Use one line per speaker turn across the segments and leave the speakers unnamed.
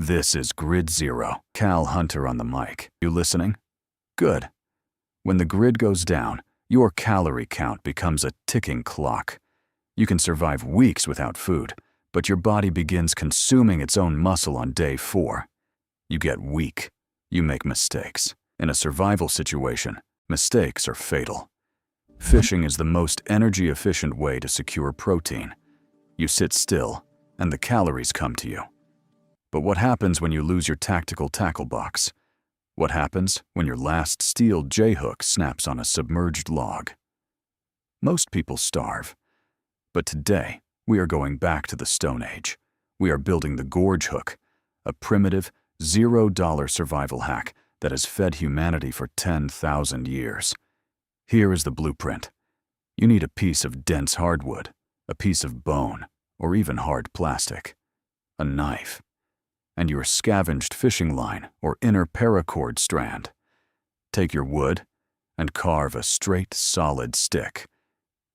This is Grid Zero. Cal Hunter on the mic. You listening? Good. When the grid goes down, your calorie count becomes a ticking clock. You can survive weeks without food, but your body begins consuming its own muscle on day 4. You get weak. You make mistakes. In a survival situation, mistakes are fatal. Fishing is the most energy-efficient way to secure protein. You sit still, and the calories come to you. But what happens when you lose your tactical tackle box? What happens when your last steel J-hook snaps on a submerged log? Most people starve. But today, we are going back to the Stone Age. We are building the Gorge Hook, a primitive, $0 survival hack that has fed humanity for 10,000 years. Here is the blueprint. You need a piece of dense hardwood, a piece of bone, or even hard plastic, a knife, and your scavenged fishing line or inner paracord strand. Take your wood and carve a straight, solid stick.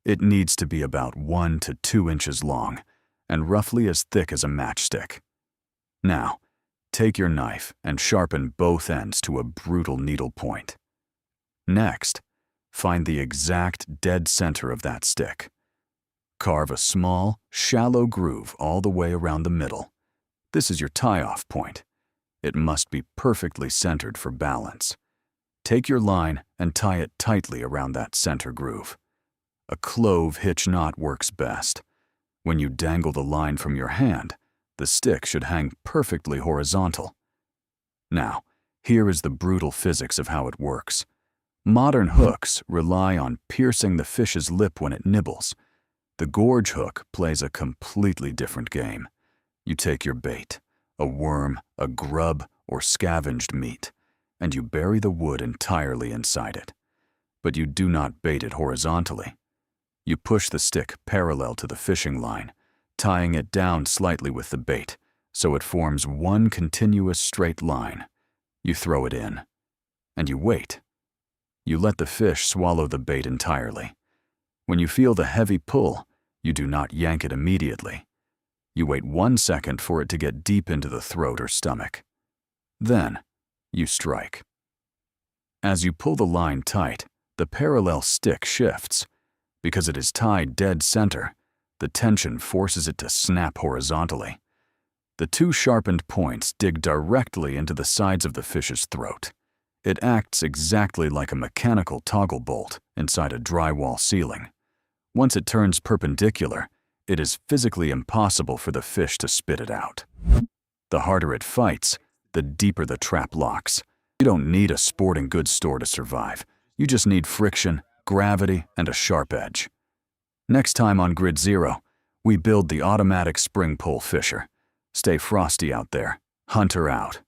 It needs to be about 1 to 2 inches long and roughly as thick as a matchstick. Now, take your knife and sharpen both ends to a brutal needle point. Next, find the exact dead center of that stick. Carve a small, shallow groove all the way around the middle. This is your tie-off point. It must be perfectly centered for balance. Take your line and tie it tightly around that center groove. A clove hitch knot works best. When you dangle the line from your hand, the stick should hang perfectly horizontal. Now, here is the brutal physics of how it works. Modern hooks rely on piercing the fish's lip when it nibbles. The Gorge Hook plays a completely different game. You take your bait, a worm, a grub, or scavenged meat, and you bury the wood entirely inside it. But you do not bait it horizontally. You push the stick parallel to the fishing line, tying it down slightly with the bait, so it forms one continuous straight line. You throw it in, and you wait. You let the fish swallow the bait entirely. When you feel the heavy pull, you do not yank it immediately. You wait 1 second for it to get deep into the throat or stomach. Then, you strike. As you pull the line tight, the parallel stick shifts. Because it is tied dead center, the tension forces it to snap horizontally. The 2 sharpened points dig directly into the sides of the fish's throat. It acts exactly like a mechanical toggle bolt inside a drywall ceiling. Once it turns perpendicular, it is physically impossible for the fish to spit it out. The harder it fights, the deeper the trap locks. You don't need a sporting goods store to survive. You just need friction, gravity, and a sharp edge. Next time on Grid Zero, we build the automatic spring pole fisher. Stay frosty out there. Hunter out.